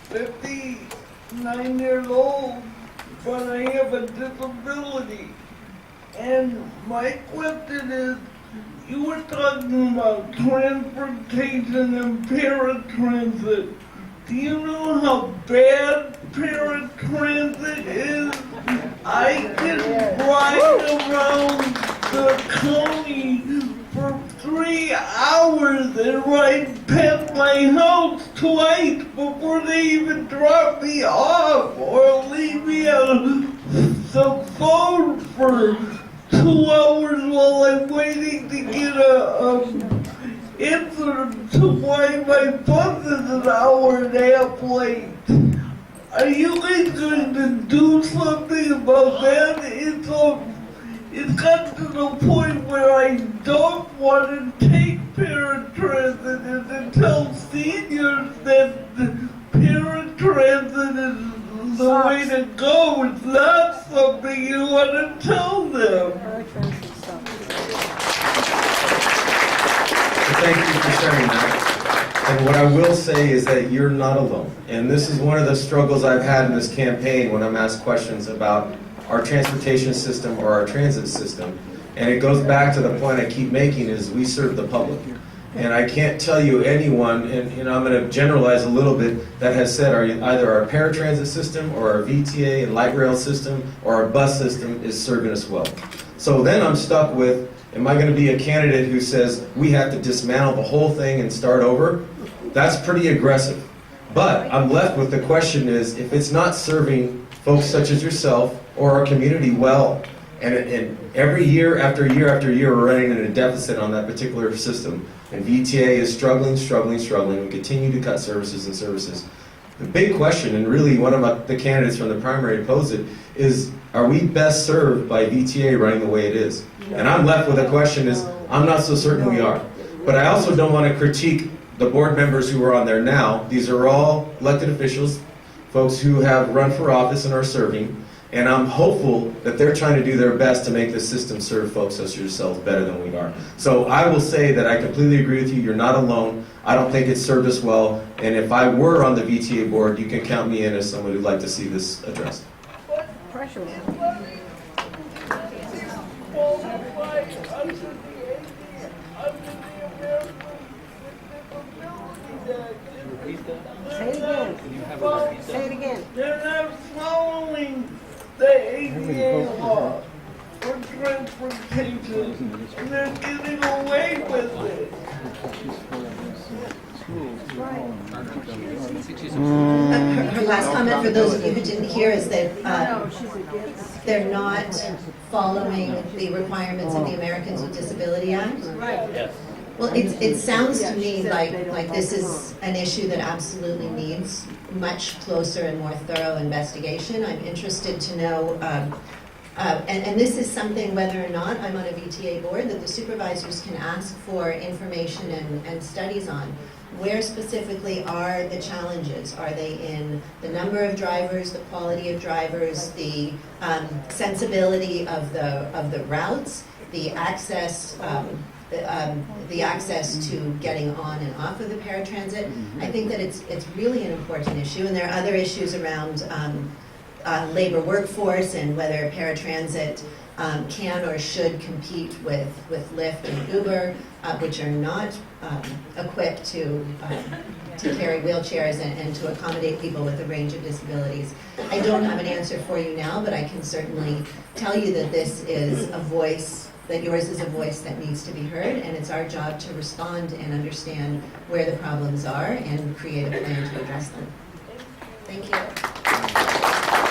59 years old, but I have a disability. And my question is, you were talking about transportation and paratransit. Do you know how bad paratransit is? I can ride around the county for 3 hours and ride past my house twice before they even drop me off or leave me on the phone for 2 hours while I'm waiting to get a answer to why my bus is an hour and a half late. Are you guys going to do something about that? It's got to the point where I don't want to take paratransit and to tell seniors that paratransit is the way to go. It's not something you want to tell them. Thank you for sharing that. And what I will say is that you're not alone. And this is one of the struggles I've had in this campaign when I'm asked questions about our transportation system or our transit system. And it goes back to the point I keep making is we serve the public. And I can't tell you anyone, and I'm going to generalize a little bit, that has said either our paratransit system or our VTA and light rail system or our bus system is serving us well. So then I'm stuck with, am I going to be a candidate who says we have to dismantle the whole thing and start over? That's pretty aggressive. But I'm left with the question is, if it's not serving folks such as yourself or our community well, and every year after year after year we're running in a deficit on that particular system, and VTA is struggling. We continue to cut services and services. The big question, and really one of the candidates from the primary posed it, is are we best served by VTA running the way it is? And I'm left with a question is, I'm not so certain we are. But I also don't want to critique the board members who are on there now. These are all elected officials, folks who have run for office and are serving. And I'm hopeful that they're trying to do their best to make the system serve folks such as yourselves better than we are. So I will say that I completely agree with you. You're not alone. I don't think it's served us well. And if I were on the VTA board, you can count me in as someone who'd like to see this addressed. Pressure. Say it again. Say it again. They're not following the ADA law for transportation, and they're getting away with it. Her last comment, for those of you who didn't hear, is that they're not following the requirements of the Americans with Disability Act. Right. Yes. Well, it sounds to me like this is an issue that absolutely needs much closer and more thorough investigation. I'm interested to know, and this is something, whether or not I'm on a VTA board, that the supervisors can ask for information and studies on. Where specifically are the challenges? Are they in the number of drivers, the quality of drivers, the sensibility of the routes, the access? The access to getting on and off of the paratransit. I think that it's really an important issue, and there are other issues around labor workforce and whether paratransit can or should compete with Lyft and Uber, which are not equipped to carry wheelchairs and to accommodate people with a range of disabilities. I don't have an answer for you now, but I can certainly tell you that this is a voice, that yours is a voice that needs to be heard, and it's our job to respond and understand where the problems are and create a plan to address them. Thank you.